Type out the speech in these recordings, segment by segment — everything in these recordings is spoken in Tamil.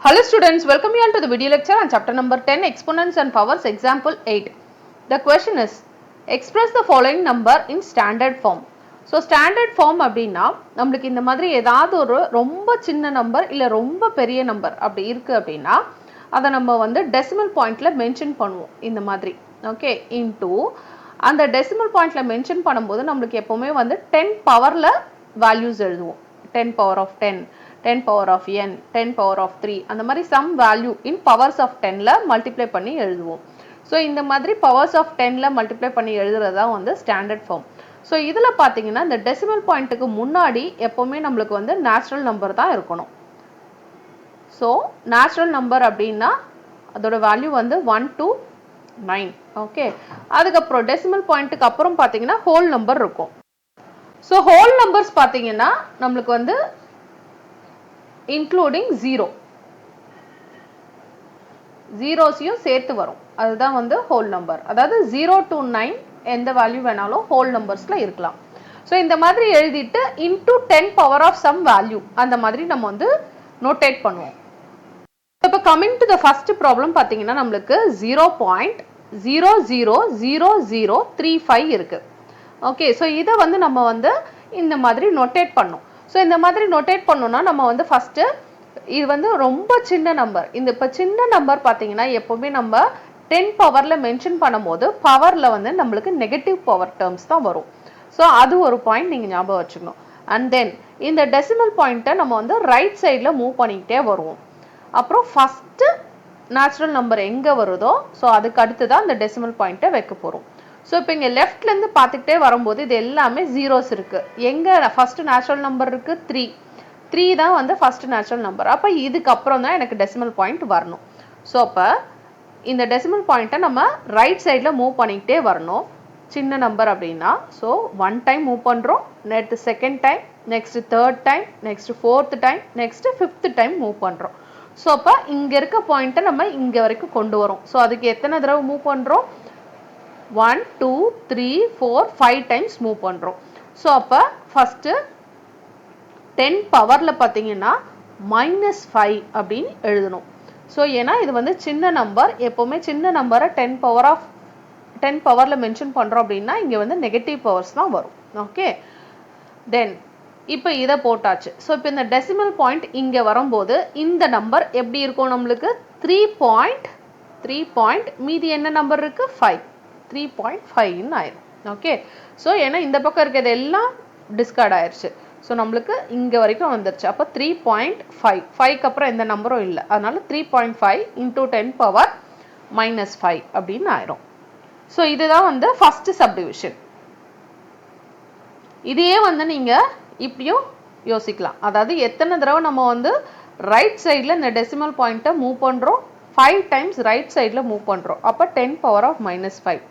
Hello students, welcome you all to the video lecture on chapter number 10 Exponents and Powers example 8. The question is express the following number in standard form. So standard form அப்படினா நமக்கு இந்த மாதிரி ஏதாவது ஒரு ரொம்ப சின்ன நம்பர் இல்ல ரொம்ப பெரிய நம்பர் அப்படி இருக்கு அப்படினா அத நம்ம வந்து டெசிமல் பாயிண்ட்ல மென்ஷன் பண்ணுவோம் இந்த மாதிரி. ஓகே, into அந்த டெசிமல் பாயிண்ட்ல மென்ஷன் பண்ணும்போது நமக்கு எப்பவுமே வந்து 10 பவர்ல values எழுதுவோம். 10 power of 10, 10 power of n, 10 power of 3 அந்த மாதிரி some value in powers of 10 ல multiply பண்ணி எழுதுவோம். So இந்த மாதிரி powers of 10 ல multiply பண்ணி எழுதுறதா வந்து standard form. So இதுல பாத்தீங்கன்னா இந்த decimal pointக்கு முன்னாடி எப்பவுமே நமக்கு வந்து natural number தான் இருக்கணும். So natural number அப்படின்னா அதோட value வந்து 1 to 9. ஓகே, அதுக்கப்புறம் decimal pointக்கு அப்புறம் பாத்தீங்கன்னா whole number இருக்கும். So whole numbers பாத்தீங்கன்னா நமக்கு வந்து including 0 zeros சேர்த்து வரும், அதுதான் வந்து whole number. அதாவது 0 to 9 எந்த வேல்யூ வேணாலும் whole numbersல இருக்கலாம். ஸோ இந்த மாதிரி எழுதிட்டு into 10 power of some value அந்த மாதிரி நம்ம வந்து நோட்டேட் பண்ணுவோம். இப்போ coming to the first problem பார்த்தீங்கன்னா நம்மளுக்கு 0.000035 இருக்கு. ஓகே, ஸோ இதை வந்து நம்ம வந்து இந்த மாதிரி நோட்டேட் பண்ணோம். ஸோ இந்த மாதிரி நோட்டேட் பண்ணோம்னா நம்ம வந்து ஃபர்ஸ்ட் இது வந்து ரொம்ப சின்ன நம்பர். இந்த இப்போ சின்ன நம்பர் பார்த்தீங்கன்னா எப்பவுமே நம்ம 10 பவர்ல மென்ஷன் பண்ணும்போது பவர்ல வந்து நம்மளுக்கு நெகட்டிவ் பவர் டேர்ம்ஸ் தான் வரும். ஸோ அது ஒரு பாயிண்ட் நீங்க ஞாபகம் வச்சுக்கணும். அண்ட் தென் இந்த டெசிமல் பாயிண்ட்டை நம்ம வந்து ரைட் சைட்ல மூவ் பண்ணிக்கிட்டே வருவோம். அப்புறம் ஃபர்ஸ்ட் நேச்சுரல் நம்பர் எங்க வருதோ ஸோ அதுக்கு அடுத்து தான் இந்த டெசிமல் பாயிண்ட்டை வைக்க போறோம். ஸோ இப்போ இங்கே லெஃப்ட்லேருந்து பார்த்துக்கிட்டே வரும்போது இது எல்லாமே ஜீரோஸ் இருக்கு. எங்கே ஃபர்ஸ்ட் நேச்சுரல் நம்பர் இருக்கு 3 தான் வந்து ஃபர்ஸ்ட் நேச்சுரல் நம்பர். அப்போ இதுக்கப்புறம் தான் எனக்கு டெசிமல் பாயிண்ட் வரணும். ஸோ அப்போ இந்த டெசிமல் பாயிண்ட்டை நம்ம ரைட் சைடில் மூவ் பண்ணிக்கிட்டே வரணும். சின்ன நம்பர் அப்படின்னா ஸோ 1 டைம் மூவ் பண்ணுறோம், next second time, next third time, next fourth time, next fifth time move பண்ணுறோம். ஸோ அப்போ இங்கே இருக்க பாயிண்ட்டை நம்ம இங்கே வரைக்கும் கொண்டு வரோம். ஸோ அதுக்கு எத்தனை தடவை மூவ் பண்ணுறோம்? 1 2 3 4 5 டைம்ஸ் மூவ் பண்றோம். சோ அப்ப ஃபர்ஸ்ட் 10 பவர்ல பாத்தீங்கன்னா -5 அப்படினு எழுதணும். சோ ஏனா இது வந்து சின்ன நம்பர், எப்பவுமே சின்ன நம்பரை 10 பவர்ல மென்ஷன் பண்றோம் அப்படினா இங்க வந்து நெகட்டிவ் பவர்ஸ் தான் வரும். ஓகே, தென் இப்போ இத போட்டாச்சு. சோ இப்போ இந்த டெசிமல் பாயிண்ட் இங்க வரும்போது இந்த நம்பர் எப்படி இருக்கும்? நமக்கு 3 மீதி என்ன நம்பர் இருக்கு? 5. 3.5 ஆயிரும். ஓகே, ஸோ ஏன்னா இந்த பக்கம் இருக்கிறது எல்லாம் டிஸ்கார்ட் ஆயிருச்சு. ஸோ நம்மளுக்கு இங்க வரைக்கும் வந்துருச்சு. அப்போ 3.5, 5க்கு அப்புறம் எந்த நம்பரும் இல்லை, அதனால 3.5 into 10 power -5 அப்படின்னு ஆயிரும். ஸோ இதுதான் வந்து ஃபர்ஸ்ட் சப்டிவிஷன். இதையே வந்து நீங்க இப்படியும் யோசிக்கலாம். அதாவது எத்தனை தடவை நம்ம வந்து ரைட் சைட்ல இந்த டெசிமல் பாயிண்ட்டை மூவ் பண்றோம்? 5 டைம்ஸ் ரைட் சைட்ல மூவ் பண்றோம். அப்போ 10 power of -5.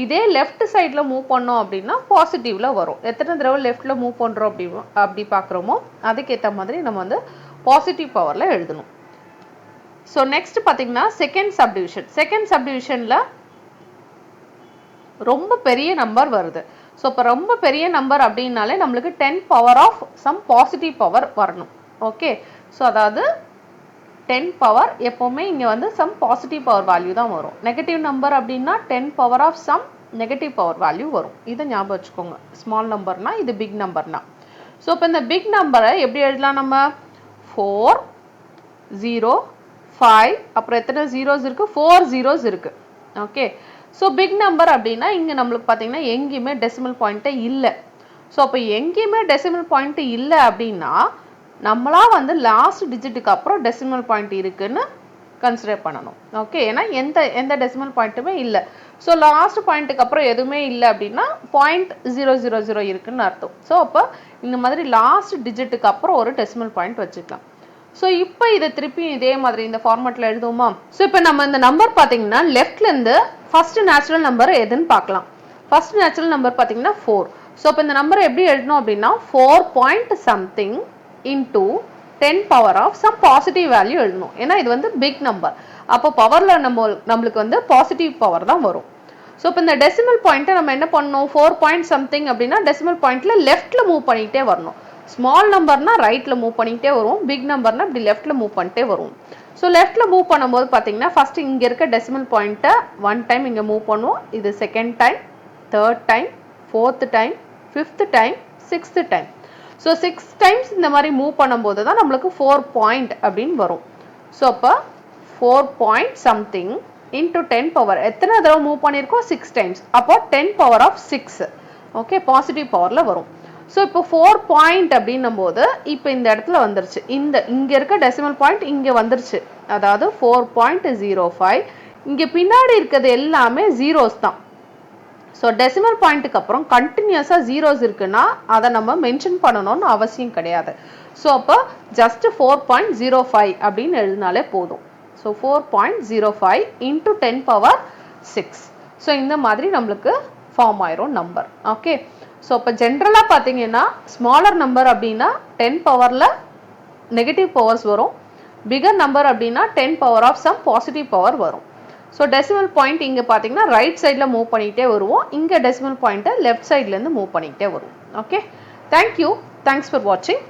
இதே லெஃப்ட் சைட்ல மூவ் பண்ணோம் அப்படின்னா பாசிட்டிவ்ல வரும். எத்தனை தடவை லெஃப்ட்ல மூவ் பண்றோம் அப்படி பார்க்குறோமோ அதுக்கேற்ற மாதிரி நம்ம வந்து பாசிட்டிவ் பவர்ல எழுதணும். ஸோ நெக்ஸ்ட் பார்த்தீங்கன்னா செகண்ட் சப்டிவிஷன்ல ரொம்ப பெரிய நம்பர் வருது. ஸோ இப்போ ரொம்ப பெரிய நம்பர் அப்படின்னாலே நம்மளுக்கு 10 power of some positive power வரணும். ஓகே, ஸோ அதாவது 10 பவர் எப்பவுமே இங்க வந்து சம் பாசிட்டிவ் பவர் வேல்யூ தான் வரும். நெகட்டிவ் நம்பர் அப்படின்னா 10 power of some negative power value வரும். இதை ஞாபகம் வச்சுக்கோங்க. ஸ்மால் நம்பர்னா இது பிக் நம்பர்னா. ஸோ இப்போ இந்த பிக் நம்பரை எப்படி எழுதலாம்? நம்ம 4 0 5 அப்புறம் எத்தனை ஜீரோஸ் இருக்கு? 4 zeros இருக்கு. ஓகே, ஸோ பிக் நம்பர் அப்படின்னா இங்க நம்மளுக்கு பார்த்தீங்கன்னா எங்கேயுமே டெசிமல் பாயிண்ட்டே இல்லை. ஸோ அப்போ எங்கேயுமே டெசிமல் பாயிண்ட் இல்லை அப்படின்னா நம்மளா வந்து லாஸ்ட் டிஜிட்டுக்கு அப்புறம் டெசிமல் பாயிண்ட் இருக்குன்னு கன்சிடர் பண்ணணும். ஓகே, ஏன்னா எந்த டெசிமல் பாயிண்ட்டுமே இல்லை. ஸோ லாஸ்ட் பாயிண்ட்டுக்கு அப்புறம் எதுவுமே இல்லை அப்படின்னா 0.000 இருக்குன்னு அர்த்தம். ஸோ அப்போ இந்த மாதிரி லாஸ்ட் டிஜிட்டுக்கு அப்புறம் ஒரு டெசிமல் பாயிண்ட் வச்சுக்கலாம். ஸோ இப்போ இதை திருப்பி இதே மாதிரி இந்த ஃபார்மேட்ல எழுதுவோமா? ஸோ இப்போ நம்ம இந்த நம்பர் பார்த்தீங்கன்னா லெஃப்ட்ல இருந்து ஃபர்ஸ்ட் நேச்சுரல் நம்பர் எதுன்னு பார்க்கலாம். ஃபர்ஸ்ட் நேச்சுரல் நம்பர் பார்த்தீங்கன்னா 4. ஸோ இப்போ இந்த நம்பர் எப்படி எழுதணும் அப்படின்னா 4 point something into 10 power of some positive value எழுதணும். ஏன்னா இது வந்து பிக் நம்பர். அப்போ பவர்ல நம்மளுக்கு வந்து பாசிட்டிவ் பவர் தான் வரும். ஸோ இப்போ இந்த டெசிமல் பாயிண்ட்டை நம்ம என்ன பண்ணணும்? 4 point something அப்படின்னா டெசிமல் பாயிண்ட்ல லெஃப்ட்ல மூவ் பண்ணிக்கிட்டே வரணும். ஸ்மால் நம்பர்னா ரைட்ல மூவ் பண்ணிக்கிட்டே வரும், பிக் நம்பர்னா இப்படி லெஃப்ட்ல மூவ் பண்ணிட்டே வரும். ஸோ லெஃப்ட்ல மூவ் பண்ணும்போது பார்த்தீங்கன்னா ஃபர்ஸ்ட் இங்கே இருக்க டெசிமல் பாயிண்ட்டை 1 டைம் இங்கே மூவ் பண்ணுவோம், இது second time, third time, fourth time, fifth time, sixth time. So 6 times இந்த மாதிரி மூவ் பண்ணும்போது தான் நம்மளுக்கு 4 பாயிண்ட் அப்படின்னு வரும். ஸோ அப்போ 4 பாயிண்ட் சம்திங் இன்டூ 10 பவர் எத்தனை தடவை மூவ் பண்ணியிருக்கோம், 6 டைம்ஸ், அப்போ 10 பவர் ஆஃப் 6 ஓகே பாசிட்டிவ் பவரில் வரும். ஸோ இப்போ 4 பாயிண்ட் அப்படின்னும் போது இப்போ இந்த இடத்துல வந்துருச்சு, இங்கே இருக்க டெசிமல் பாயிண்ட் இங்கே வந்துருச்சு, அதாவது 4.05. இங்கே பின்னாடி இருக்கிறது எல்லாமே ஜீரோஸ் தான். ஸோ டெசிமல் பாயிண்ட்டுக்கு அப்புறம் கண்டினியூஸாக ஜீரோஸ் இருக்குன்னா அதை நம்ம மென்ஷன் பண்ணணும்னு அவசியம் கிடையாது. ஸோ அப்போ ஜஸ்ட் 4.05 அப்படின்னு எழுதினாலே போதும். So 4.05 into 10 power 6. ஸோ இந்த மாதிரி நம்மளுக்கு ஃபார்ம் ஆயிரும் நம்பர். ஓகே, ஸோ இப்போ ஜென்ரலாக பார்த்தீங்கன்னா ஸ்மாலர் நம்பர் அப்படின்னா 10 பவரில் நெகட்டிவ் பவர்ஸ் வரும், பிகர் நம்பர் அப்படின்னா 10 power of some positive power வரும். ஸோ டெசிமல் பாயிண்ட் இங்கே பார்த்தீங்கன்னா ரைட் சைடில் மூவ் பண்ணிக்கிட்டே வருவோம், இங்கே டெசிமல் பாயிண்ட்டை லெஃப்ட் சைட்லேருந்து மூவ் பண்ணிக்கிட்டே வருவோம். ஓகே, தேங்க்யூ, தேங்க்ஸ் ஃபார் வாட்சிங்.